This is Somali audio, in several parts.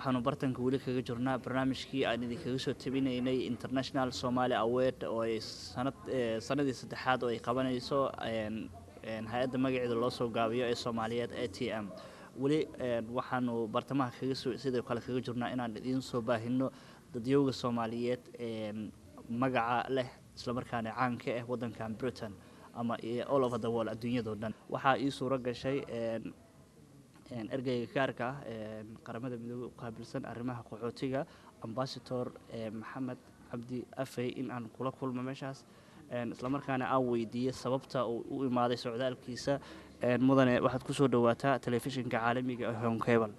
waxaanu bartanka weli kaga jirnaa barnaamijkii aan idinkaga soo tabinaynay International Somali Award oo ay sanadii saddexaad oo ay qabanayso hay'adda magaceeda loo soo gaabiyo ee Soomaaliyeed ATM weli waxaanu bartamaha sidoo kale kaga jirnaa inaan idin soo baahino dadyowga Soomaaliyeed magaca leh isla markaana caan ka ah wadankan Britain ama all over the world adduunyada dhan waxa ii suura gashay ergeyga gaarka qaramada midowga u qaabilsan arrimaha qaxootiga ambassador Maxamed Cabdi Afey in aan kula kulmo meeshaas isla markaana aan weydiiyay sababta uu u imaaday socdaalkiisa mudane waxaad ku soo dhawaataa telefishinka caalamiga ah Home Cable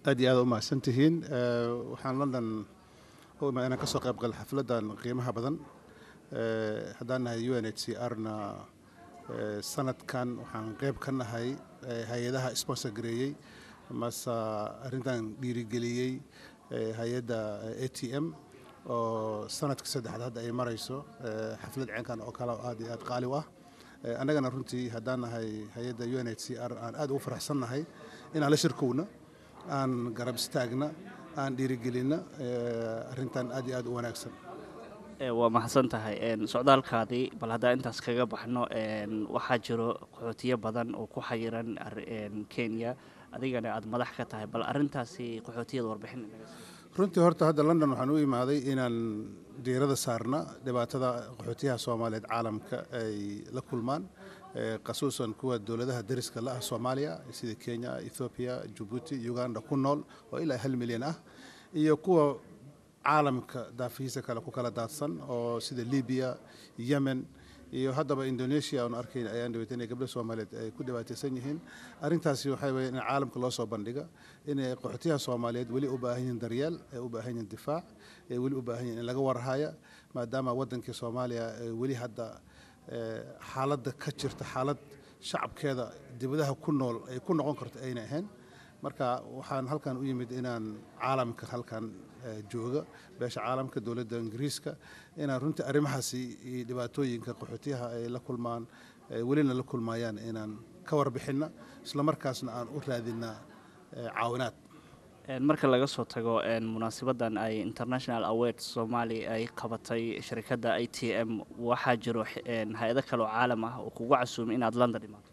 aad iyo aad u mahadsantihiin waxaan London oo ma ka soo qayb gal xafladan qiimaha badan haddaan nahay UNHCR-na sanadkan waxaan qayb ka nahay hay'adaha sponsor gareeyay masa arrintan dhiirigeliyay hay'adda ATM oo sanadka saddexaad hadda ay marayso xaflad ceenkan oo kale aad iyo aad qaali ah annagana runtii haddaan nahay hay'adda UNHCR aan aad ugu faraxsannahay inaan la shirkowna aan garab istaagna aan dhiirigelina arrintan aad iyo aad u wanaagsan waa mahadsan tahay socdaalkaadii bal haddaan intaas kaga baxno waxaa jiro qaxootiyo badan oo ku xayiran Kenya adigana aad madax ka tahay bal arrintaasi qaxootiyada warbixin naga sii runtii horta hadda London waxaan u imaaday inaan diirada saarna dhibaatada qaxootiyaha Soomaaliyeed caalamka ay la kulmaan qasuusan kuwa dawladaha dariska la ah Soomaaliya sida Kenya, Ethiopia, Djibouti, Uganda ku nool oo ilaa 1 milyan ah iyo kuwa caalamka daafihiisa kale ku kala daadsan oo sida Libya, Yemen iyo haddaba Indonesia oo arkay ayaan dhaweytay gabdho Soomaaliyeed ay ku dhibaataysan yihiin arrintaasi waxay weeyaan in caalamka loo soo bandhiga in qaxootiyaha Soomaaliyeed wali u baahan yihiin daryeel u baahan yihiin difaac wali u baahan yihiin in laga warhayo maadaama wadankii Soomaaliya wali hadda xaaladda ka jirta xaalad shacabkeeda dibadaha ku nool ay ku noqon karto ayna ahayn marka waxaan halkan u yimid inaan caalamka halkan jooga beesha caalamka dawladda Ingiriiska inaan runtii arrimahaasi iyo dhibaatooyinka qaxootiyaha ay la kulmaan walina la kulmayaan inaan ka warbixino isla markaasna aan u raadina caawinaad marka laga soo tago munaasabaddan ay International Award Somali ay qabatay shirkadda ATM waxaa jiro hay'ado kale oo caalam ah oo kugu casuumay inaad London imaato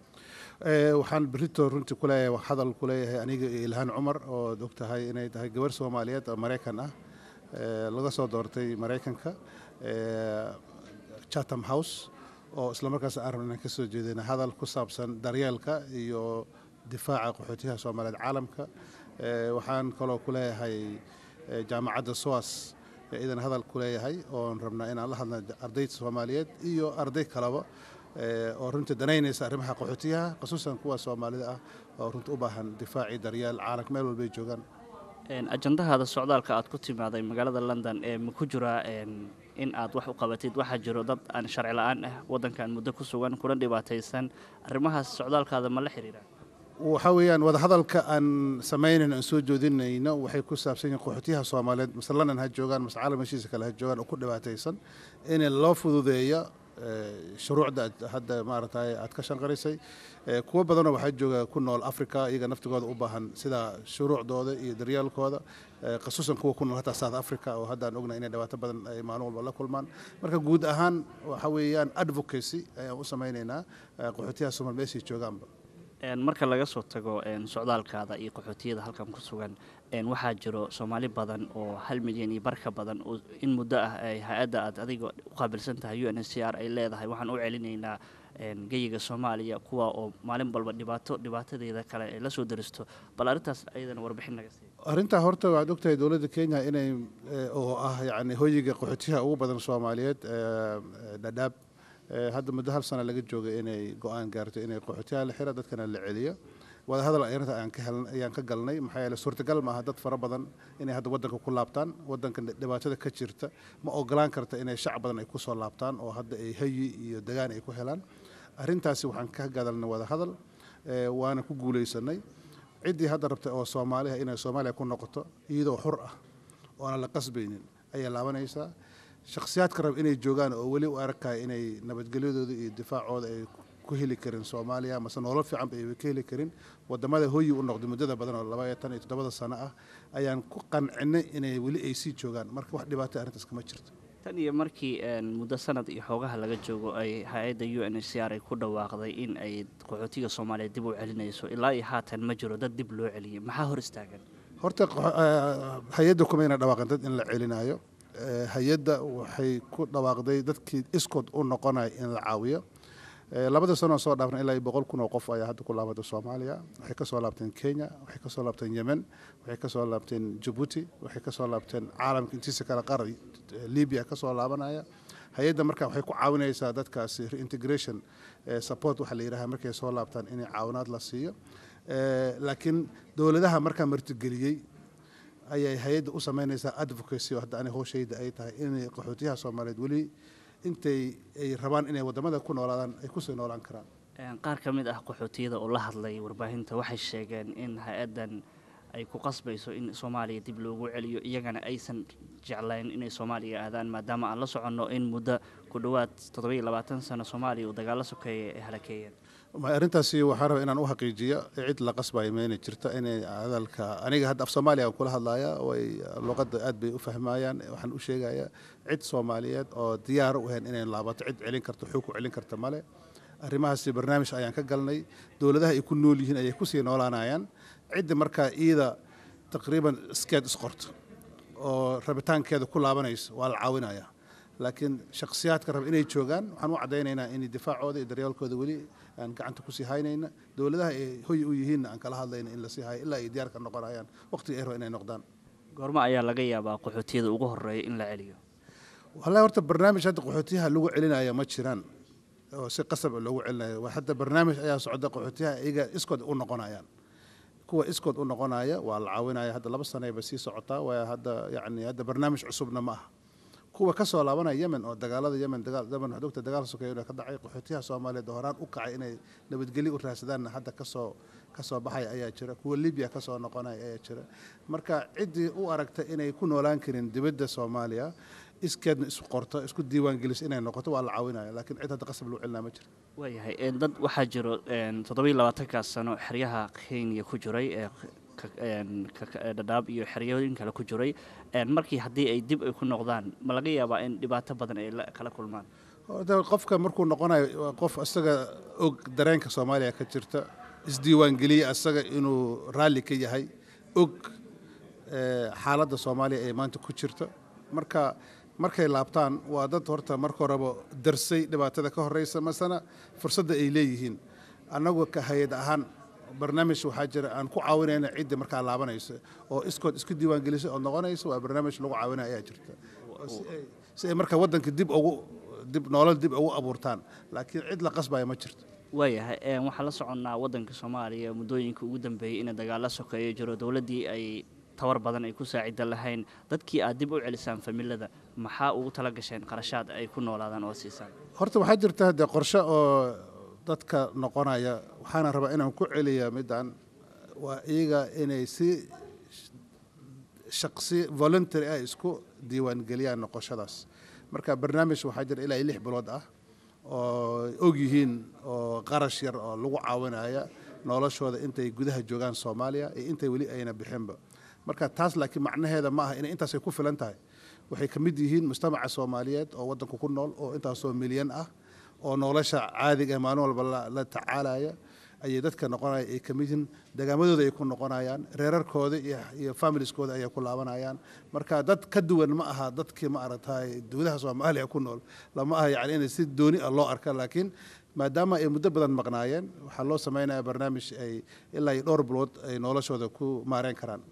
waxaan berito runtii ku leeyahay hadal ku leeyahay aniga Ilhaan Cumar oo ogtahay inay tahay gabar Soomaaliyeed oo Mareykan ah laga soo doortay Mareykanka Chatham House oo isla markaas aan rabnaa ka soo jeedina hadal ku saabsan daryeelka iyo difaaca qaxootiyaha Soomaaliyeed caalamka waxaan kaloo ku leeyahay jaamacadda SOAS idan hadal ku leeyahay oo rabnaa inaan la hadlno ardayda Soomaaliyeed iyo arday kaleba oo runtii danaynaysa arrimaha qaxootiyaha qasuusan kuwa Soomaalida ah oo runtii u baahan difaaci daryeel caalamka meel walba ay joogaan ajandahaada socdaalka aad ku timaaday magaalada London ma ku jira in aad wax u qabatid waxa jiro dad aan sharci la'aan ah wadankan muddo ku sugan kuna dhibaataysan arrimahaas socdaalkaada ma la xiriiraan waxa weeyaan wada hadalka aan sameynayno aan soo joodinayno waxay ku saabsan yihiin qaxootiyaha Soomaaliyeed masalan ha joogaan mas'aalo meeshiisa kale ha joogaan oo ku dhibaataysan in loo fududeeyo shuruucda hadda maaragtay aad ka shanqarisay kuwa badan waxa jooga ku nool Afrika iyaga naftigooda u baahan sida shuruucdooda iyo daryeelkooda qasuusan kuwa ku nool hata South Africa oo hadda aan ognahay inay dhibaato badan ay maalin walba la kulmaan marka guud ahaan waxa weeyaan advocacy ayaan u sameynaynaa qaxootiyaha Soomaaliyeed meeshii joogaanba marka laga soo tago socdaalkaada iyo qaxootiyada halkan ku sugan waxaa jiro Soomaali badan oo 1 milyan iyo barka badan oo in muddo ah ay hay'adda aad adiga u qaabilsan tahay UNHCR ay leedahay waxaan u celinaynaa geyiga Soomaaliya kuwa oo maalin walba dhibaatadeeda kale ay la soo daristo bal arrintaas ayadana warbixin naga sii arrinta horta waxaad ogtahay dawladda Kenya inay oo ah yani hoyiga qaxootiyaha ugu badan Soomaaliyeed Dadaab hadda muddo 1 sano laga joogay inay go'aan gaarto inay qaxootiyaha la xiro dadkana la celiyo wada hadal ayaan ka galnay maxaa yeelay suurtagal ma aha dad fara badan inay hadda wadanka ku laabtaan wadanka dhibaatada ka jirta ma ogolaan karta inay shacab badan ay ku soo laabtaan oo hadda ay hayi iyo degaan ay ku helaan arrintaasi waxaan ka gadalnay wada hadal waana ku guuleysanay cidii hadda rabtay oo Soomaaliya inay Soomaaliya ku noqoto iyadoo xur ah oo aan la qasbaynin ayay laabanaysaa shakhsiyaadka rab inay joogaan oo wali u arkay inay nabadgelyadooda iyo difaacooda ay ku heli karin Soomaaliya mase nolol fiican bay ka heli karin wadamada hooyi u noqday muddada badan oo 27 sano ah ayaan ku qancinay inay wali ay sii joogaan marka wax dhibaato arrintaas kama jirto tan iyo markii muddo sanad iyo xoogaha laga joogo ay hay'adda UNHCR ay ku dhawaaqday in ay qaxootiga Soomaaliyeed dib u celinayso ilaa iyo haatan ma jiro dad dib loo celiyay maxaa hor istaagan horta hay'adda kuma ina dhawaaqan dad in la celinayo hay'adda waxay ku dhawaaqday dadkii iskood u noqonay in la caawiyo labada sano soo dhaafnay ilaa 100,000 oo qof ayaa hadda ku laabtay Soomaaliya waxay ka soo laabteen Kenya waxay ka soo laabteen Yemen waxay ka soo laabteen Djibouti waxay ka soo laabteen caalamka intiisa kala qaray Libya ka soo laabanaya hay'adda marka waxay ku caawinaysaa dadkaasi reintegration support waxa la yiraahdaa markay soo laabtaan in caawinaad la siiyo laakiin dawladaha marka martigeliyay ayay hay'adda u sameynaysaa advocacy oo hadda ani hooshayda ay tahay in qaxootiyaha Soomaaliyeed wali intay ay rabaan inay wadamada ku noolaadaan ay ku soo noolaan karaan qaar ka mid ah qaxootiyada oo la hadlay warbaahinta waxay sheegeen in hay'addan ay ku qasbayso in Soomaaliya dib loogu celiyo iyagana aysan jeclayn inay Soomaaliya aadaan maadaama aan la soconno in muddo ku dhawaad 27 sano Soomaaliya uu dagaal la sokeeyay ay halakeeyeen arrintaasi waxaan rabaa inaan u xaqiijiyo cid la qasbayo meena jirta inay hadalka aniga hadda af Soomaaliya kula hadlaya way luqadda aad bay u fahmayaan waxaan u sheegayaa cid Soomaaliyeed oo diyaar u ahayn inay laabato cid celin karto xog ku celin karta male arrimahaasi barnaamij ayaan ka galnay dawladaha ay ku nool yihiin ayay ku sii noolaanayaan cid marka iyada taqriiban iskeed isqorto oo rabitaankeeda ku laabanayso waa la caawinayaa laakiin shakhsiyaadka rab inay joogaan waxaan u cadaynaynaa in difaacooda iyo daryeelkooda wali aan gacanta ku sii haynayna dawladaha ay hoy u yihiin aan kala hadlayna in la sii hayo ilaa ay diyaar ka noqonayaan waqtiga ay rabo inay noqdaan goorma ayaa laga yaabaa qaxootiyada ugu horeeya in la celiyo wallahi horta barnaamij hadda qaxootiyaha lagu celinayo ma jiraan oo si qasab loogu celinayo waa hadda barnaamij ayaa socda qaxootiyaha iyaga iskood u noqonayaan kuwa iskood u noqonaya waa la caawinaya hadda 2 sano ay sii socotaa waa hadda hadda barnaamij cusubna ma aha kuwa ka soo laabanaya Yemen oo dagaalada Yemen dagaal sokeeyo ka dhacay qaxootiyaha Soomaaliyeed horaan u kacay inay nabadgelyo u raadsadaan hadda ka soo baxay ayaa jira kuwa Libya ka soo noqonay ayaa jira marka cidii u aragta inay ku noolaan karin dibadda Soomaaliya iskeedna isku qorto isku diiwaan gelis inay noqoto waa la caawinaya laakiin cid hadda qasab loo celinaa ma jiro waayahay dad waxaa jiro 27 sano xeryaha Kenya ku jiray dhadhaab iyo xeryooyin kale ku jiray markii haddii ay dib ay ku noqdaan ma laga yaabaa in dhibaato badan ay kala kulmaan qofka markuu noqonayo qof asaga og dareenka Soomaaliya ka jirta isdiiwaan geliya asaga inuu raalli ka yahay og xaaladda Soomaaliya ee maanta ku jirta markay laabtaan waa dad horta marka horeba darsay dhibaatada ka horeysa masana fursadda ay leeyihiin annagu ka hay'ad ahaan barnaamij waxaa jira aan ku caawinayna cidda markaa laabanayso oo iskood isku diiwaan gelisay oo noqonayso waa barnaamij lagu caawinaya ayaa jirta si ay marka waddanka dib nolol dib ugu abuurtaan laakiin cid la qasbaya ma jirto waayahay waxaan la soconnaa waddanka Soomaaliya muddooyinka ugu dambeeyay in dagaal la sokeeyo jiro dawladdii ay tawar badan ay ku saacida lahayn dadkii aad dib u celisaan familada maxaa ugu tala gasheen qarashaad ay ku noolaadaan oo siisaan horta waxaa jirta qorshe oo dadka noqonaya waxaana rabaa inaan ku celiyaa midaan waa iyaga inay si shakhsi voluntary ah isku diiwaan geliyaan noqoshadaas marka barnaamij waxaa jira ilaa 6 bilood ah oo og yihiin oo qarash yar oo lagu caawinaya noloshooda intay gudaha joogaan Soomaaliya iyo intay wali ayna bixinba marka taas laakiin macnaheeda ma aha in intaas ay ku filan tahay waxay ka mid yihiin mujtamaca Soomaaliyeed oo waddanka ku nool oo intaas oo milyan ah oo nolosha caadiga ah maalin walba la tacaalaya ayay dadka noqonaya ay ka mid yihiin dagaamadooda ay ku noqonayaan reerarkooda iyo familieskooda ayay ku laabanayaan marka dad ka duwan ma aha dadkii ma aragtay dawladaha Soomaaliya ku nool lama aha in si dooni ah loo arka laakiin maadaama ay muddo badan maqnaayeen waxaa loo samaynayaa barnaamij ay ilaa dhowr bilood ay noloshooda ku maareen karaan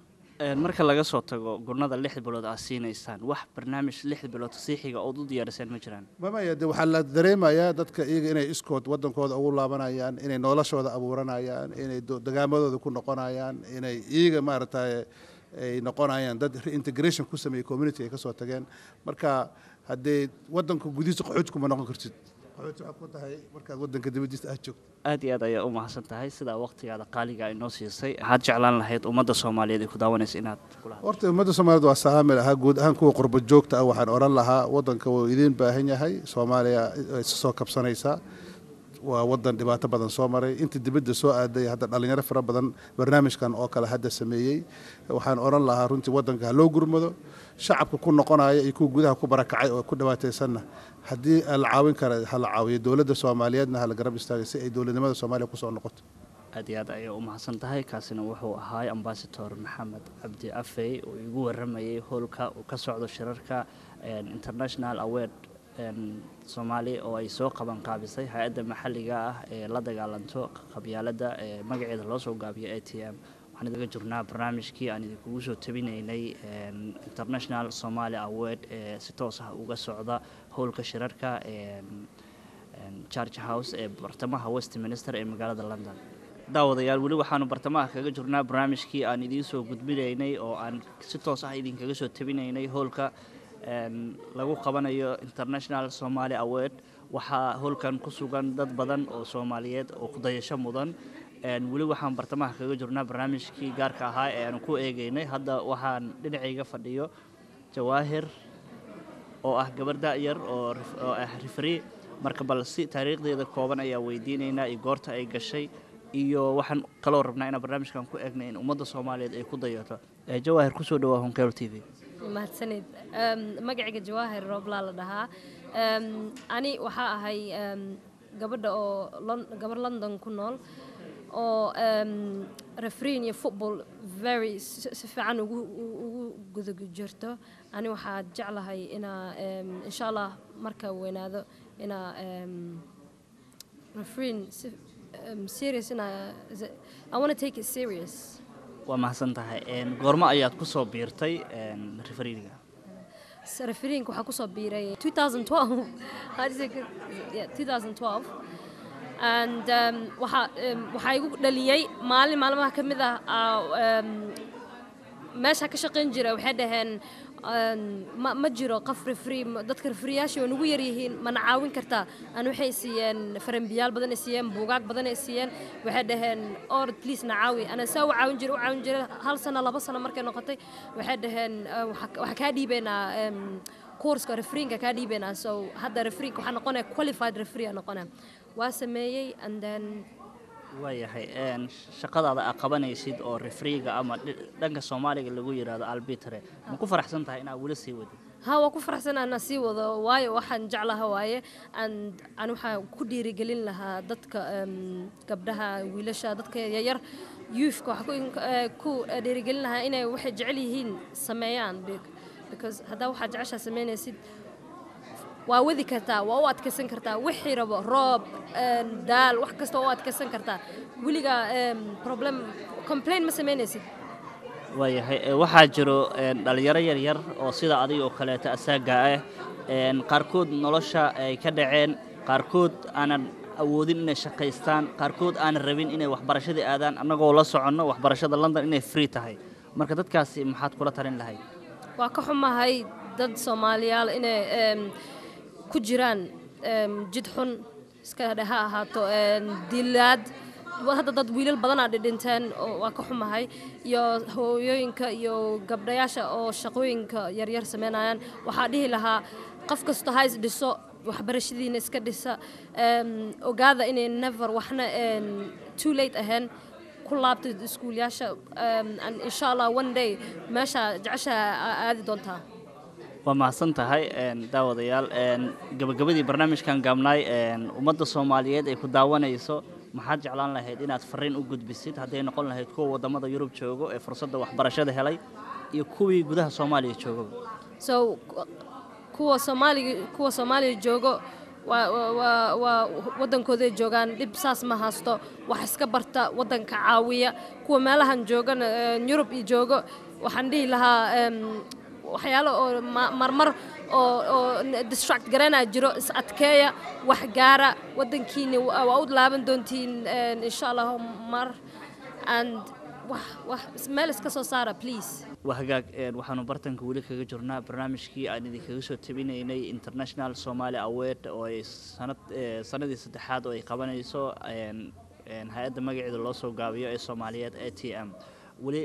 marka laga soo tago gurnada 6 bilood aad siinaysaan wax barnaamij 6 bilood siixiga oo u diyaariseen ma jiraan waxaa la dareemayaa dadka iyaga inay iskood waddankooda ugu laabanayaan inay noloshooda abuuranayaan inay dagaamadooda ku noqonayaan inay iyaga maaragtay ay noqonayaan dad reintegration ku sameeyay community ay ka soo tageen marka haddii waddanka gudihiisa qaxooti kuma noqon kartid markaad waddanka dibadiisa aad joogto aad iyo aad ayaa u mahadsan tahay sidaa waqtigaada qaaliga inoo siisay waxaad jeclaan lahayd ummadda Soomaaliyeed ay ku daawanaysa inaad kula horta ummadda Soomaaliyeed waa saamil ah guud ahaan kuwa qurbo joogta ah waxaan oran lahaa waddanka wuu idin baahan yahay Soomaaliya ay soo kabsanaysaa waa wadan dhibaato badan soo maray inta dibadda soo aaday hadda dhalinyaro fara badan barnaamijkan oo kale hadda sameeyey waxaan oran lahaa runtii wadanka loo gurmado shacabka ku noqonaya iyo kuwa gudaha ku barakacay oo ku dhibaataysanna haddii la caawin kara la caawiyo dowladda Soomaaliyeedna hala garab istaagay si ay dowladnimada Soomaaliya ku soo noqoto aad iyo aad ayay u mahadsan tahay kaasina wuxuu ahaa ambassador Maxamed Cabdi Afey oo igu waramayay howlka uu ka socdo shirarka international award Soomaali oo ay soo qaban qaabisay hay'adda maxalliga ah ee la dagaalanto qabyaaladda magaceeda loo soo gaabiyo ATM waxaan idinka jirnaa barnaamijkii aan idinku soo tabinaynay international Somali award si toos ah uga socda howlka shirarka Church House ee bartamaha Westminster ee magaalada London daawadayaal wali waxaanu bartamaha kaga jirnaa barnaamijkii aan idin soo gudbinaynay oo aan si toos ah idinkaga soo tabinaynay howlka lagu qabanayo international Somali award waxa howlkan ku sugan dad badan oo Soomaaliyeed oo ku dayasho mudan wali waxaan bartamaha kaga jirnaa barnaamijkii gaarka ahaa ee aan ku eegaynay hadda waxaan dhinacayga fadhiyo Jawaahir oo ah gabar yar oo ah referee marka bal si taariikhdeeda kooban ayaa weydiinaynaa iyo goorta ay gashay iyo waxaan kala rabnaa in barnaamijkan ku eegno in ummadda Soomaaliyeed ay ku dayato Jawaahir ku soo dhawaad Honkero TV mahadsanid magacayga Jawaahir Roobla la dhahaa ani waxa ahay gabadha oo gabar London ku nool oo referee iyo football very fiican ugu gudaha jirto ani waxa jeclahay ina insha Allah marka weynaado ina referee serious ina I want to take it serious waa mahadsan tahay goorma ayaad ku soo biirtay refereega refereeing waxa ku soo biiray 2012 and waxa igu dhaliyay maalmaha kamid ah meesha ka shaqeyn jiray waxay dhaheen ma jiro qof referee dadka refereeyaasha oo ugu yar yihiin mana caawin kartaa aan waxay siiyeen faranbiyaal badan ay siiyeen buugaag badan ay siiyeen waxay dhaheen or please na caawi ana soo caawin jiray hal sano laba sano markay noqotay waxay dhaheen waxa ka dhiibeena course refereeing ka dhiibeena so hadda referee waxa noqonay qualified referee noqonay waa sameeyay and then waayahay shaqadaada aad qabanaysid oo refereega ama dhanka Soomaaliga lagu yiraahdo arbitre ma ku faraxsan tahay inaad wala sii wado waa ku faraxsanahay inaan sii wado waayo waxaan jeclahay waaye and aan waxa ku dhiirigelin lahaa dadka gabdhaha wiilasha dadka yar youth waxa ku dhiirigelin lahaa inay waxay jecel yihiin sameeyaan because hada waxa jecesha sameynaysid waa wadi kartaa waa u adkaysan kartaa wixii rabo roob daal wax kasta oo adkaysan kartaa wiliga problem complain ma sameynaysid waayahay waxaa jiro dhalinyaro yar oo sida adiga oo kale asaaga ah qaarkood nolosha ay ka dhaceen qaarkood aanan awoodin inay shaqeystaan qaarkood aanan rabin inay waxbarashada aadaan annagoo la soconno waxbarashada London inay free tahay marka dadkaasi maxaad kula talin lahayd waa ka xumahay dad Soomaaliyaal inay ku jiraan jid xun iska dhaha ahaato dilaad hadda dad wiilal badan ah dhinteen oo waa ka xumahay iyo hooyooyinka iyo gabdhayaasha oo shaqooyinka yar yar sameynayaan waxa dhihi lahaa qof kasta ha is dhiso waxbarashadiina iska dhisa ogaada inay never waxna too late ahayn ku laabto iskuulyasha and insha Allah one day meesha jecesha aadi doontaa waa mahadsan tahay daawadayaal gabagabadii barnaamijkan gaabnay ummadda Soomaaliyeed ay ku daawanayso maxaad jeclaan lahayd inaad fariin u gudbisid haday noqon lahayd kuwa wadamada Yurub joogo ee fursadda waxbarashada helay iyo kuwii gudaha Soomaaliya joogo so kuwa Soomaaliya joogo waa wadankooda joogan dib saas ma haasto wax iska barta wadanka caawiya kuwa meelahan joogan Yurub iyo joogo waxaan dhihi lahaa waxyaalo oo marmar oo distract garana jiro is adkeeya wax gaara wadankiina waa u laaban doontiin insha Allah mar and wax meel iska soo saara please wahagaag waxaanu bartanka wali kaga jirnaa barnaamijkii aan idinkaga soo tabinaynay international Somali award oo ay sanadii saddexaad oo ay qabanayso hay'adda magaceeda loo soo gaabiyo ee Soomaaliyeed ATM wali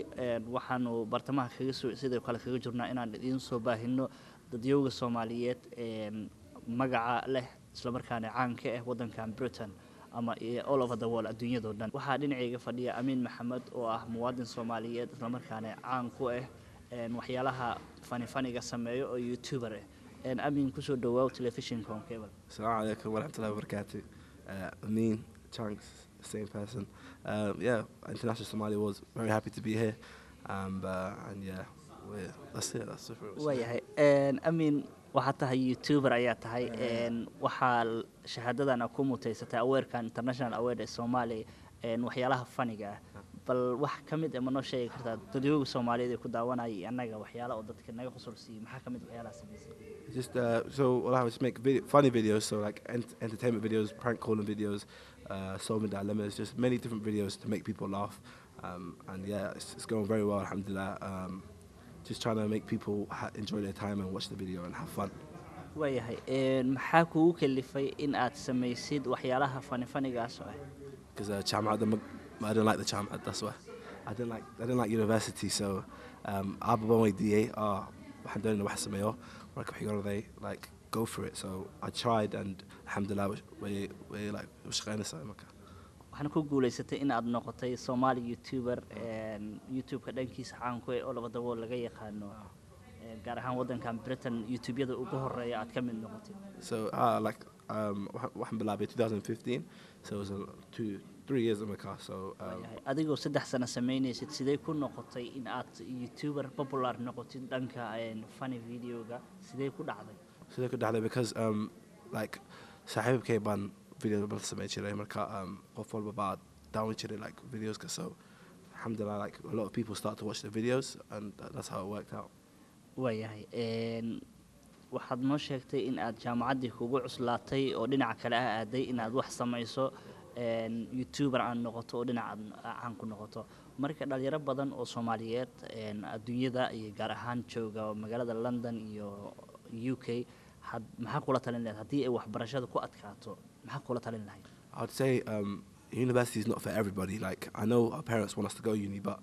waxaanu bartamaha kaga soo sidoo kale kaga jirnaa inaan idin soo baahino dadyowga Soomaaliyeed magaca leh isla markaana caan ka ah wadankan Britain ama all over the world adduunyadoo dhan. Waxaa dhinacayga fadhiya Amiin Maxamed oo ah muwaadin Soomaaliyeed isla markaana caan ku ah waxyaalaha faniga sameeyo oo YouTuber ah. Amiin kusoo dhawaaw telefishinka on cable. Assalamu alaikum wa rahmatullahi wa barakatuh. Amin, Chunks, same person. Yeah, International Somali was very happy to be here. And yeah, that's it. That's it for us. Waayahay Amiin waxaad tahay YouTuber ayaa tahay waxaa shahaadadan ku mutaysatay aweerkan International Award ee Soomaaliya waxyaalaha faniga ah. bal wax kamid ah ma noo sheegi kartaa dadweynaha Soomaaliyeed ee ku daawanaya anaga waxyaalaha oo dadka naga qusulsiiyay maxaa kamid waxyaalaha sameysay? Just so well, I just make funny videos, so like entertainment videos, prank calling videos, solving dilemmas, just many different videos to make people laugh. And yeah, it's going very well, alhamdulillah. Just trying to make people enjoy their time and watch the video and have fun. Waayahay maxaa kugu kalifay in aad sameysid waxyaalaha fanigaas ah? Because I didn't like the Chamad, that's why. I didn't like university, so I've always DA. I'm doing the Westamayo. Like go for it. So I tried, and alhamdulillah, we like waxaan ku guuleysatay in aad noqotay Somali YouTuber YouTube-ka dhankiisa caan ku ah all over the world laga yaqaano gaar ahaan wadankan Britain YouTube-yada ugu horeeya aad ka mid noqotay. So like alhamdulillah 2015, so it was 3 years in my car. So adigoo 3 sano sameynaysid sidee ku noqotay in aad YouTuber popular noqotid dhanka funny video-ga sidee ku dhacday? Because like saaxiibkay baan video bal samay jiray marka qof walba baa down jiray like videos ka, so alhamdulillah like a lot of people start to watch the videos, and that's how it worked out. Waayahay waxaad noo sheegtay in aad jaamacaddii kugu cuslaatay oo dhinaca kale ah aaday in aad wax samayso YouTuber aan noqoto oo dhinaca aan ku noqoto. Marka dhalinyaro badan oo Soomaaliyeed adduunyada iyo gaar ahaan jooga magaalada London iyo UK maxaa kula talin lahayd haddii ay waxbarashada ku adkaato maxaa kula talin lahayd? I would say university is not for everybody. Like I know our parents want us to go uni, but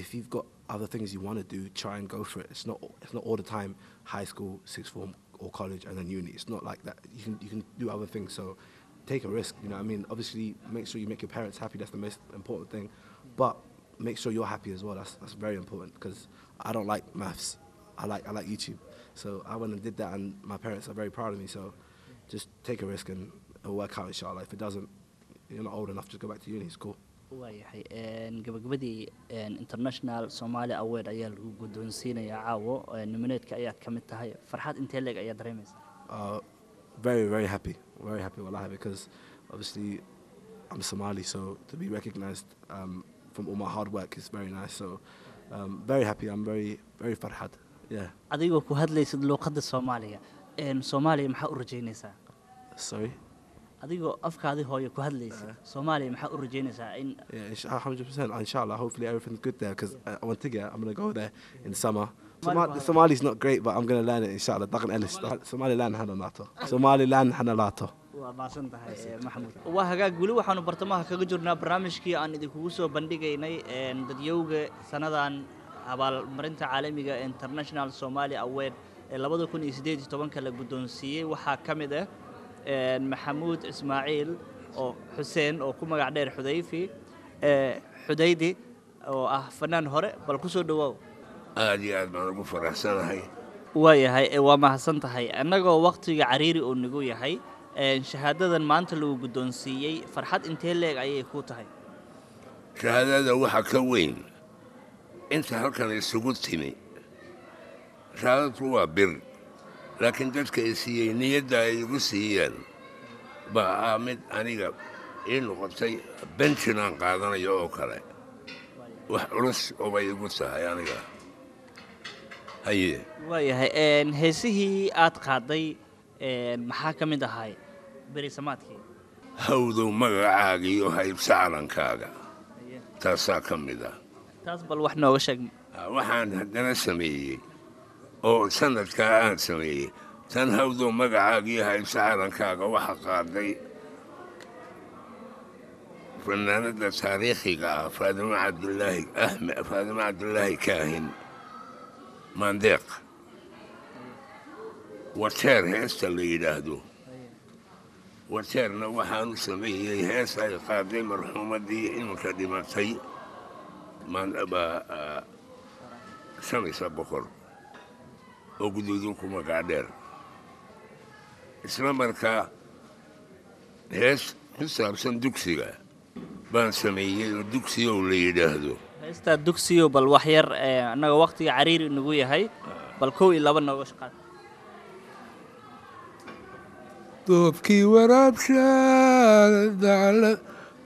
if you've got other things you want to do, try and go for it. It's not all the time high school, sixth form or college and then uni. It's not like that. You can do other things. So take a risk, you know what I mean? Obviously make sure you make your parents happy. That's the most important thing. But make sure you're happy as well. That's very important, because I don't like maths. I like YouTube. So I went and did that, and my parents are very proud of me. So just take a risk and it'll work out, inshallah. If it doesn't, you're not old enough, just go back to uni. It's cool. Waayahay gabagabadii International Somali Award ayaa lagu guddoonsiinayaa caawo nominate-ka ayaad ka mid tahay. Farxad intee leeg ayaad dareemaysaa? Very happy wallahi, because obviously I'm Somali, so to be recognized from all my hard work is very nice. So very happy. I'm very farxad. Yeah. Adigoo ku hadlaysid luqadda Soomaaliga Soomaaliya maxaa u rajaynaysaa? Sorry. adigoo afkaadi hooyo ku hadlaysa Soomaaliya maxaa u rajeynaysaa in 100% inshallah, hopefully everything's good there, because I want to get, I'm going to go there in the summer. Somali's not great, but I'm going to learn it inshallah. Dhaqan Ellis Somaliland hanalato Somaliland hanalato. waa maasan tahay Maxamuud. Waa hagaag guli waxaanu bartamaha kaga jirnaa barnaamijkii aan idinku soo bandhigaynay dadyowga sanadan abaalmarinta caalamiga International Somali Award ee 2018 la guddoonsiiyay waxaa kamid ah Maxamuud Ismaaciil oo Xuseen oo ku magac dheer Xudayfi Xudaydi oo ah fanaan hore bal ku soo dhawow. aad iyo aad baan ugu faraxsanahay. waayahay waa mahadsan tahay annagoo waqtiga cariiri oo nagu yahay shahaadadan maanta lagu guddoonsiiyay farxad intee leeg ayay ku tahay? shahaadada waxa ka weyn inta halkan isugu timi. shahaadadu waa bir, laakiin dadka ay siiyey niyadda ay igu siiyeen baa mid aniga ii noqotay benjin aan qaadanayo oo kale. wax culus oo bay igu tahay aniga. haye waayahay heesihii aad qaaday maxaa ka mid ahay beri samaadkii? hawdow magacaaga iyo haybsa calankaaga taasaa ka mid ah. taas bal wax nooga sheeg. waxaan haddana sameeyey oo sanadkaa aan sameeyey tan hawdow magacaaga iyo haybsa calankaaga waxa qaaday fanaanada taariikhiga ah faadimo cabdulaahi kaahin maandeeq. wateer heesta la yidhaahdo wajeerna waxaanu sameeyey hees ay qaaday marxuumaddii iminka dhimatay shamaysa boqor oo guduudin ku magac dheer isla markaa hees ku saabsan dugsiga baan sameeyey oo dugsiyow la yidhaahdo heestaa dugsiyo bal wax yar annaga waqtiga cariiri nagu yahay bal 1 iyo 2 nooga shaqaad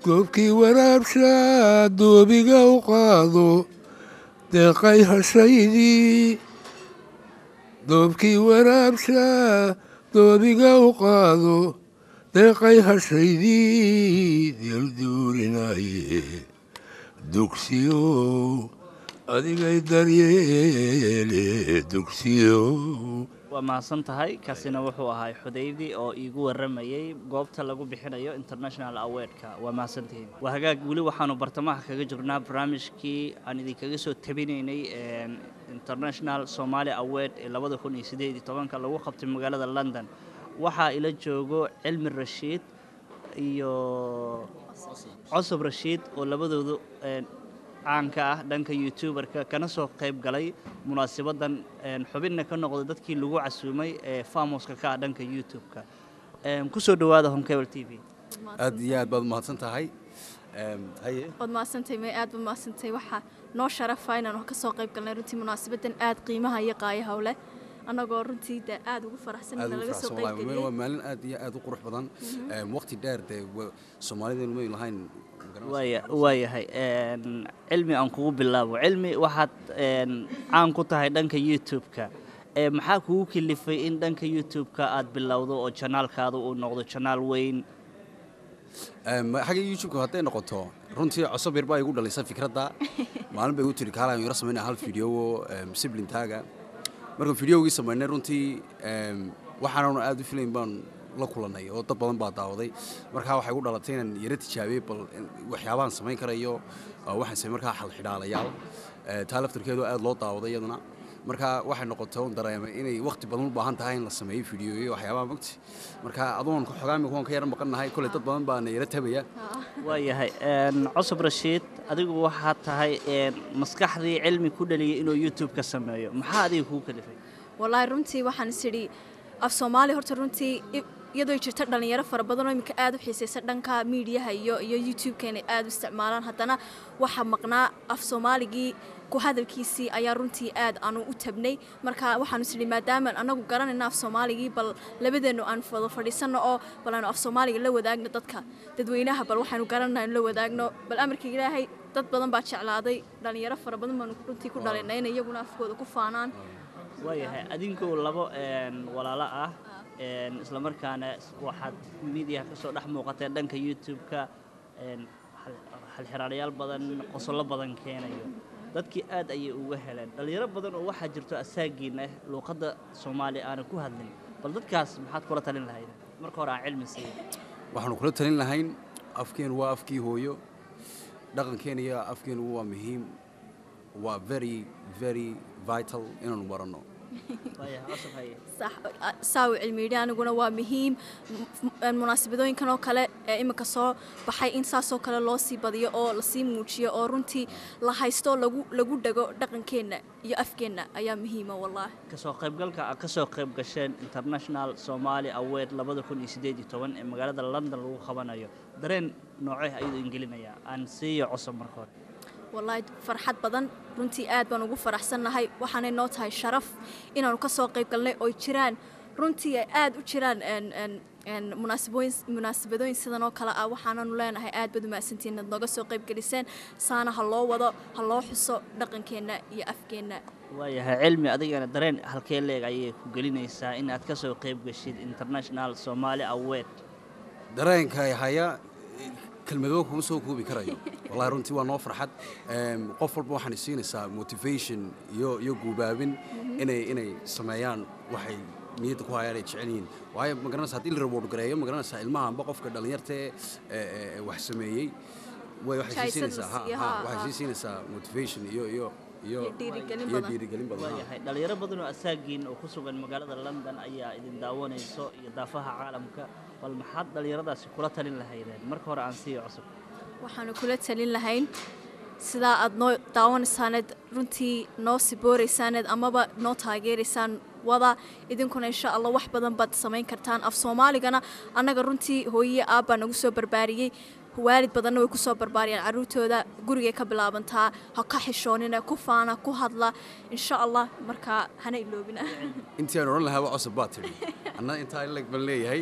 doobkii waraabshaa doobiga u qaado deeqay hashaydii doobkii waraabshaa doobiga u qaado deeqay hashaydii dilduurinaye dugsiyo adigay daryeele dugsiyo waa mahadsan tahay kaasina wuxuu ahaa Xudaydi oo iigu waramayay goobta lagu bixinayo International Award-ka waa mahadsantihiin waa hagaag wali waxaanu bartamaha kaga jirnaa barnaamijkii aan idinkaga soo tabinaynay International Somali Award ee 2018 lagu qabtay magaalada London waxaa ila joogo Cilmi Rashiid iyo Cusub Rashiid oo labadoodu caanka ah dhanka YouTuber-ka kana soo qayb galay munaasabadan xubinna ka noqday dadkii lagu casuumay ee famouska ka dhanka YouTube-ka ku soo dhawaada Home Cable TV aad iyo aad baad mahadsan tahay haye waad mahadsantahay ma aad baad mahadsantahay waxa noo sharafa inaan ka soo qayb galnay runtii munaasabadan aad qiimaha iyo qaayaha u leh anagoo runtii aad ugu faraxsan in laga soo qayb galiyo waa maalin aad iyo aad u qurux badan waqti dheer Soomaalidu ma ilahayn waayahay cilmi aan kugu bilaabo cilmi waxaad caan ku tahay dhanka YouTube-ka maxaa kugu kalifay in dhanka YouTube-ka aad bilowdo oo channel-kaadu uu noqdo channel weyn xagga YouTube-ka hadday noqoto runtii cusub yar baa igu dhalisay fikradda maalin bay igu tiri kaalaan yara sameynaa hal video siblintaaga markaan videogii sameynay runtii waxaanu aad u filayn baan la kulanay oo dad badan baa daawaday markaa waxay u dhalatay inaan yara tijaabiyey bal waxyaabahan samayn karayo waxaan sameeyay markaa xal xidhaalayaal taa laftirkeedu aad loo daawaday iyaduna markaa waxay noqotay oo dareemay inay waqti badan u baahan tahay in la sameeyo fiidiyoyo waxyaabaha magti markaa adoon ku xogaami kuwan ka yara maqannahay kulay dad badan baa yara tabaya waayahay Cusub Rashiid adigu waxaad tahay maskaxdii cilmi ku dhaliyay inuu YouTube-ka sameeyo maxaa adiga kugu kalifay wallahi runtii waxaan isiri af Soomaali horta runtii iyadoo jirta dhalinyaro fara badan oo imika aad u xiiseysan dhanka media iyo YouTube-keena aad u isticmaalaan haddana waxa maqnaa af Soomaaligii ku hadalkiisii ayaa runtii aad aanu u tabnay marka waxaan isli maadaama anagu garanayna af Soomaaligii bal labadeenu aan fadhiisano oo bal aan af Soomaaliga la wadaagno dadweynaha bal waxaanu garanayna la wadaagno bal amarkii Ilaahay dad badan baa jeclaaday dhalinyaro fara badan baan runtii ku dhalinay in iyaguna afkooda ku faanaan waayahay adinkoo labo walaalo ah isla markaana waxaad media ka soo dhex muuqatay dhanka YouTube-ka hal xiraalayaal badan qosolo badan keenayo dadkii aad ayay uga heleen dhalinyaro badan oo waxa jirto asaagiina luqadda Soomaali aan ku hadlin bal dadkaas maxaad kula talin lahayd marka hore aan cilmi siiyo waxaanu kula talin lahayn afkeen waa afkii hooyo dhaqankeena iyo afkeen waa muhiim waa very very vital inaan barano saawi cilmiga aniguna waa muhiim munaasabadooyinkan oo kale ee imika soo baxay in saasoo kale loo sii badiyo oo la sii muujiyo oo runtii la haysto lagu dhago dhaqankeena iyo afkeena ayaa muhiima wallahi ka soo qayb gasheen International Somali Award 2018 ee magaalada London lagu qabanayo dareen noocee ayuu ingelinaya aan siiyo cusub marka hore والله فرحت بدن runtii aad baan ugu faraxsanahay waxaanay noo tahay sharaf inaanu ka soo qayb galnay oo jiraan runtii aad u jiraan munaasabadooyin sidan oo kale ah waxaananu leenahay aad baad u maasantiin inaad nooga soo qayb galiseen saana ha loo wado ha loo xuso dhaqankeena iyo afkeena waayahay cilmi adigana dareen halkee leeg ayay ku gelinaysaa in aad ka soo qayb gashid International Somali Award dareenka haya kelmado kuma soo koobi karayo wallahi runtii waa noo farxad qof walba waxaan siinaysaa motivation iyo guubaabin inay sameeyaan waxay niyad ku hayaan jeceliin waayo ma garanaysaa hadii la reward gareeyo ma garanaysaa ilmahanba qofka dhalinyarta wax sameeyay waxay siinaysaa motivation iyo iyo dhiirigelin iyo badan. dhiirigelin badan waayahay dhalinyaro badan oo asaagiin oo ku sugan magaalada London ayaa idin daawanayso iyo daafaha caalamka bal maxaad dhalinyaradaasi kula talin lahaydeen marka hore aan siiyo cusub waxaanu kula talin lahayn sidaa aad noo daawanaysaaned runtii noo sibooraysaaneed amaba noo taageeraysaan wada idinkuna insha allah wax badan baad samayn kartaan af soomaaligana annaga runtii hooye aabbaa nagu soo barbaariyey waalid badanna way ku soo barbaariyaan carruurtooda gurigay ka bilaabantaa ha ka xishoonina ku faana ku hadla insha allah markaa hana iloobina intii aan oran lahaa waa cusub baa tiri anna intaa ilag baan leeyahay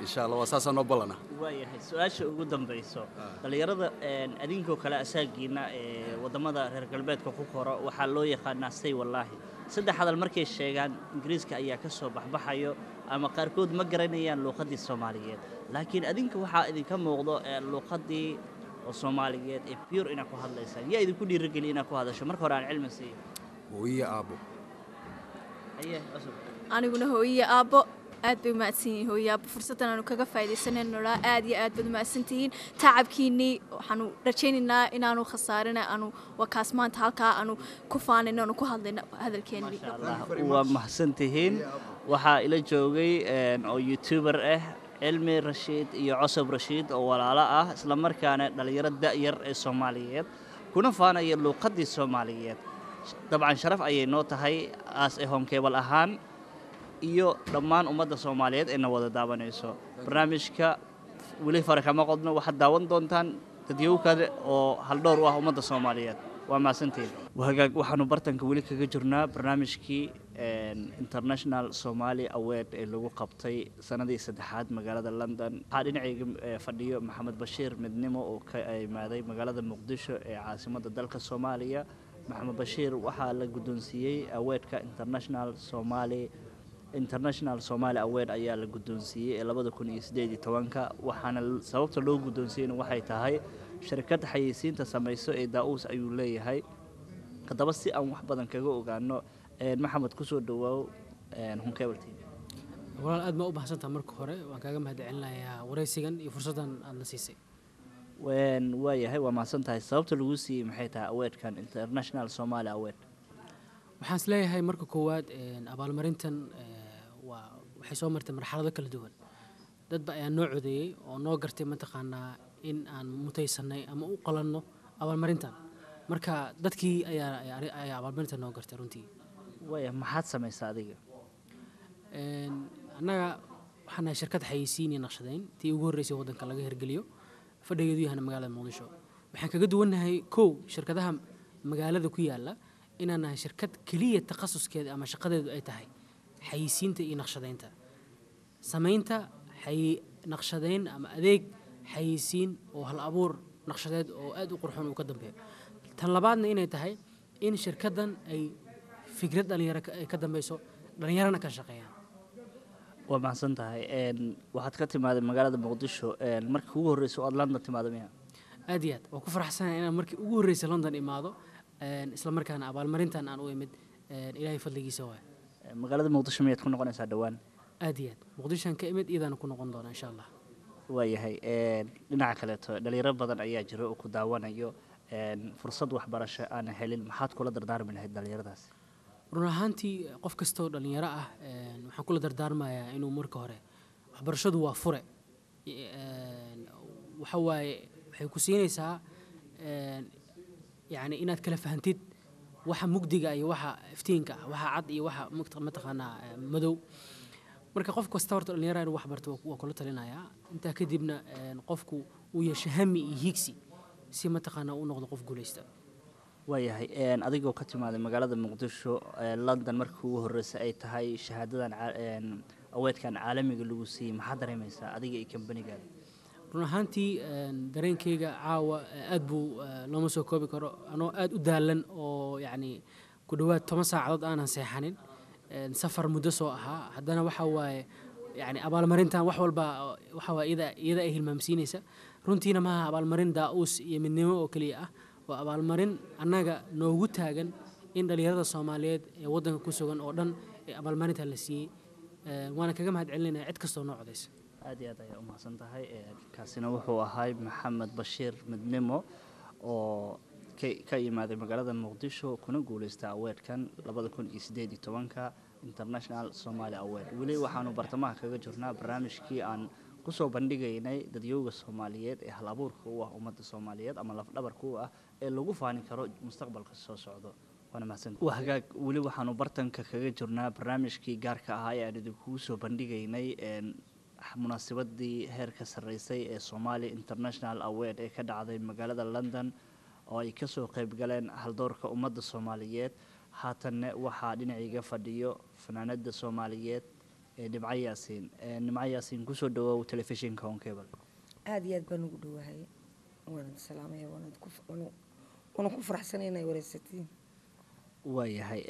insha allah waa saasaan noo ballana waayahay su-aasha ugu dambayso dhalinyarada adinkoo kale asaagiina ee wadamada reer galbeedka ku koro waxaa loo yaqaanaa say wallaahi saddex hadal markay sheegaan ingiriiska ayaa ka soo baxbaxayo ama qaarkood ma garanayaan luuqadii Soomaaliyeed laakiin adinka waxaa idinka muuqdo luuqadii oo Soomaaliyeed ee pure ina ku hadlaysaan yaa idinku dhiirigelin ina ku hadasho marka hore aan cilmi siiyo hooyo aabo cusub aniguna hooye aabbo aad bay umahadsan yihiin hooye aabbo fursaddan aanu kaga faa'iidaysanayno aad iyo aad baad umahadsan tihiin tacabkiinnii waxaanu rajaynaynaa inaanu khasaarina aanu wakaas maanta halkaa aanu ku faanayno aanu ku hadlayno hadalkeennii Masha Allah waa mahadsan tihiin waxaa ila joogay oo youtuber ah cilmi rashiid iyo cusub rashiid oo walaalo ah isla markaana dhalinyaro da'yar ee Soomaaliyeed kuna faanaya luuqadii Soomaaliyeed dabcan sharaf ayay noo tahay as a home cable ahaan iyo dhammaan ummadda Soomaaliyeed ee wada daawanayso barnaamijka wali fara kama qodno waxaad daawan doontaan dadyow kale oo hal dhowr u ah ummadda Soomaaliyeed waa maasantiin waxaanu bartanka wali kaga jirnaa barnaamijkii International Somali Award ee lagu qabtay sanadii saddexaad magaalada London waxaa dhinacayga fadhiyo Maxamed Bashiir Midnimo oo ka imaaday magaalada Muqdisho ee caasimadda dalka Soomaaliya Maxamed Bashiir waxaa la guddoonsiiyey awardka International Somali Award ayaa la guddoonsiiyey ee 2018 waxaana sababta loo guddoonsiiyey waxay tahay shirkad xayeysiinta samayso ee Daawus ayuu leeyahay kadaba si aan wax badan kaga ogaano maxamed ku soo dhawaaw Home Cable TV walaal aad ma u bahsantahay marka hore waan kaaga mahadcelinayaa wareysigan iyo fursadan aad na siisay waayahay waa mahadsantahay sababta lagu siiyey maxay tahay awardkan International Somali Award waxaan isleeyahay marka koowaad abaalmarintan waxay soo martay marxalado kala duwan dad ba ayaa noo codeeyey oo noo gartay mataqaanaa in aan mutaysanay ama u qalanno abaalmarintan marka dadkii ayaa abaalmarintan noo gartay runtii waaya maxaad samaysaa adiga annaga waxaan nahay shirkad xayeysiin iyo naqshadayn tii ugu horreysay waddanka laga hirgeliyo fadhigeedu yahana magaalada Muqdisho waxaan kaga duwannahay kow shirkadaha magaalada ku yaala inaan nahay shirkad kaliya takhasuskeeda ama shaqadeedu ay tahay xayeysiinta iyo naqshadaynta samaynta naqshadayn ama adeeg xayeysiin oo hal abuur naqshadeed oo aad u qurxoon uu ka dambeeyo tan labaadna inay tahay in shirkaddan ay fikrad dhalinyaro ay ka dambeyso dhalinyarana ka shaqeeyaan waa mahadsan tahay waxaad ka timaaday magaalada Muqdisho markii ugu horreysay oo aad London timaado miya aad iyo aad waa ku faraxsanahay inaan markii ugu horreysay London imaado isla markaana abaalmarintan aan u imid ilaahay fadligiisa waay magaalada Muqdisho miyaad ku noqonaysaa dhawaan aad iyo aad Muqdishoan ka imid iyadana ku noqon doona insha Allah waayahay dhinaca kaleeto dhalinyaro badan ayaa jira oo ku daawanayo fursad waxbarasho aan helin maxaad kula dardaarmi lahayd dhalinyaradaas run ahaantii qof kastoo dhalinyaro ah waxaan kula dardaarmayaa inuu marka hore waxbarashadu waa fure waxa waaye waxay ku siinaysaa يعني inaad kala fahantid waxa mugdiga iyo waxa iftiinka waxa cad iyo waxa mataqaanaa madow marka qof kasta horta dhalinyarada wax barto waa kula talinayaa inta kadibna qofku uu yeesho hami iyo higsi si mataqaanaa uu noqdo qof guuleysta waayahay adigoo ka timaaday magaalada Muqdisho London markii ugu horeysay ay tahay shahaadadan aweedkan caalamiga lagu siiyay maxaa dareemaysaa adiga iyo kambanigaaga run ahaantii dareenkayga caawa aad buu looma soo koobi karo anoo aad u daalan oo yacni ku dhowaad 10 saacadood aanan seexanin safar muddo soo ahaa haddana waxa waaye yacni abaalmarintan wax walba waxa waaye iyada ay hilmaamsiinaysa runtiina maaha abaalmarin Daawus iyo midnimo oo kaliya ah waa abaalmarin annaga noogu taagan in dhalinyarada Soomaaliyeed ee waddanka ku sugan oo dhan abaalmarinta la siiyey waana kaga mahadcelinayaa cid kastoo noo codaysa aad iyo aad ayaa u mahadsan tahay kaasina wuxuu ahaa Maxamed Bashiir Midnimo oo ka yimaaday magaalada muqdisho kuna guuleystay aweerkan 2018 international somali award weli waxaanu bartamaha kaga jirnaa barnaamijkii aan kusoo bandhigaynay dadyowga soomaaliyeed ee hal abuurka u ah ummadda soomaaliyeed ama lafdhabarka u ah ee lagu faani karo mustaqbalka soo socdo waana mahadsantahay hagaag weli waxaanu bartanka kaga jirnaa barnaamijkii gaarka ahaa ee aan idinku soo bandhigaynay munaasabadii heerka sarreysay ee Somali International Award ee ka dhacday magaalada London oo ay ka soo qayb galeen haldoorka ummadda Soomaaliyeed haatanna waxaa dhinaciga fadhiyo fanaanada Soomaaliyeed ee Nimco Yaasiin Nimco Yaasiin ku soo dhawow telefishinka on cable aad iyo aad baan ugu dhawahay waan salaamay waan ku faraxsanahay wareysatiin waayahay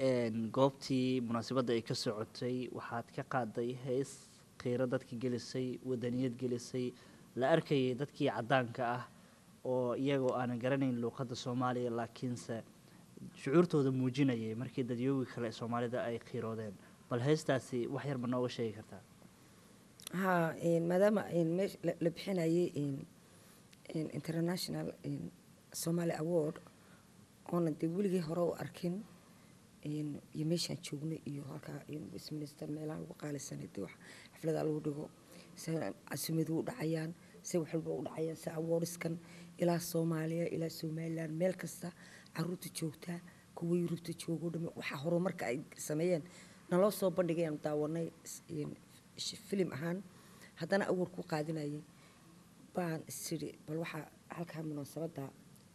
goobtii munaasabada ay ka socotay waxaad ka qaaday hees qeyra dadkii gelisay wadaniyad gelisay la arkayay dadkii cadaanka ah oo iyagoo aan garanayn luqadda Soomaaliya laakiinse shucuurtooda muujinayay markii dadyowga kale ee Soomaalida ay qiiroodeen bal heestaasi wax yar ma nooga sheegi kartaa maadaama la bixinayay international Somali Award oona dee weligii hore u arkin iyo meeshaan joognay iyo halkaa Westminster meelaha lagu qaalisanay dee wax xaflada lagu dhigo casuumadu u dhacayaan si wax walba u dhacayaan si awardskan ilaa Soomaaliya ilaa Somaliland meel kasta caruurta joogta kuwa Yurubta joogo dhama waxa horumarka ay sameeyeen naloo soo bandhigayaan daawanay film ahaan haddana award ku qaadinayay baan isiri bal waxa halkaa munaasabada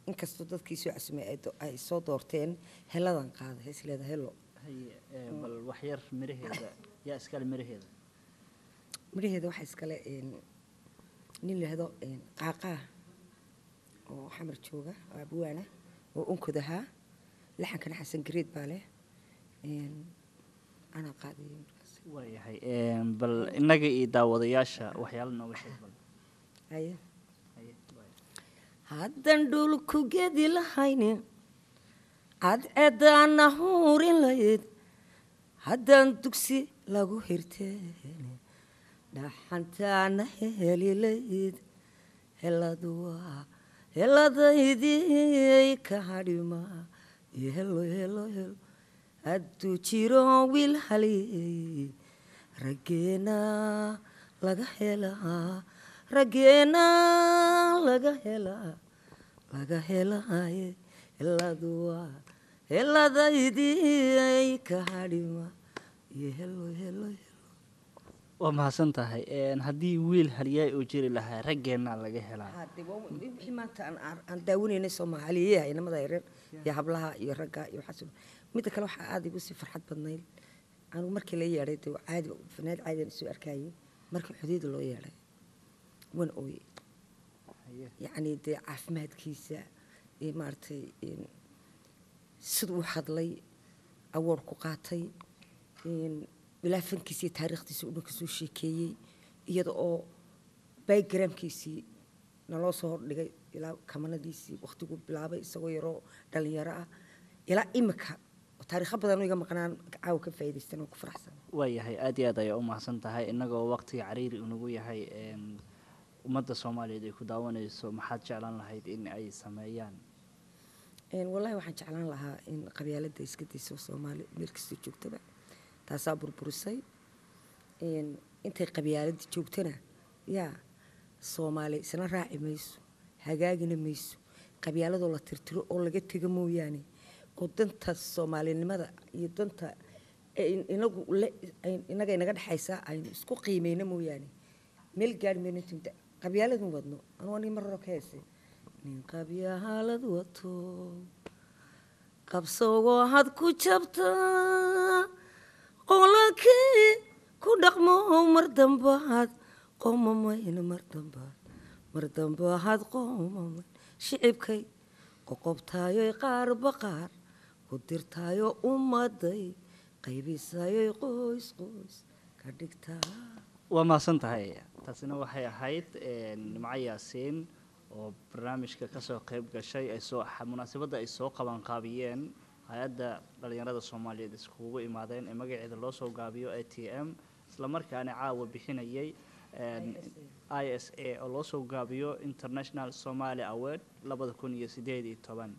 inkastoo dadkii soo casuumay ay soo doorteen heladan qaada hees leedahay helo bal wax yar miraheeda yaa iskale miraheeda waxa iskale nin leedo qaaqaa oo xamar jooga abuwana oo unkodaha laxankan Xasan Gareed baa leh ana qaadiyay waayahay bal inaga iyo daawadayaasha waxyaalo nooga sheeg bal haddan dhulku gedi lahayni cadceedaana huurin lahayd haddan dugsi lagu hirteen dhaxantaana heli lahayd heladaydii ka hadhima helo hadduu jiro wiil haliyey raggeena laga helaaye heladaydii ka hadhima helo waa mahadsan tahay haddii wiil haliyay uu jiri lahaa raggeena laga helaa wixii maanta aan daawanaynay Soomaaliyeed inamada yaryar iyo hablaha iyo ragga iyo xasan midda kale waxa aad igu si farxad badnayd anigu markii la yeeray caadi fanaad caadi soo arkayay markii xuduud loo yeeray wan ooyay يعني دي عفمات كيسة مارتي سدو حضلي أول قاطي بلا فن كيسي تاريخ تسوق كسو شيكي يدو باي جرام كيسي نلو صور لقى إلى كمان ديسي وقت يقول بلعبة يسوي يرو دليرة إلى إمكا وتاريخ بدنا نيجا مكان عاو كفاية ديستنا وكفر أحسن وياهي أدي أدي أم حسن تهاي إنك وقتي عريري ونقول هاي ummadda Soomaaliyeed ay ku daawanayso maxaad jeclaan lahayd in ay sameeyaan wallahi waxaan jeclaan lahaa in qabyaaladda iska dayso Soomaali meel kasta joogtaba taas burburisay intay qabyaaladda joogtana yaa Soomaali isna raaci mayso hagaagina mayso qabyaaladoo la tirtiro oo laga tago mooyaane oo danta Soomaalinimada iyo danta inaga inaga dhaxaysa ay isku qiimeeyna mooyaane meel gaar meeynta qabyaaladu wadno anwani marro kaysay nin qabyaalad wato qabsoogo had ku jabta qolakii ku dhaqmo mar dambaad qomamayna mar dambaad qomamay shicibkay qoqobtaayo qaar baqaar ku dirtaayo ummaday qaybisayo qoys ka dhigtaa waa maasan tahay taasina waxay ahayd Nimco Yaasiin oo barnaamijka ka soo qayb gashay ay soo munaasabada ay soo qaban qaabiyeen hay'adda dhalinyarada Soomaaliyeed iskugu imaadeen ee magaceeda loo soo gaabiyo ATM isla markaana caawa bixinayay ISA oo loo soo gaabiyo International Somali Award 2018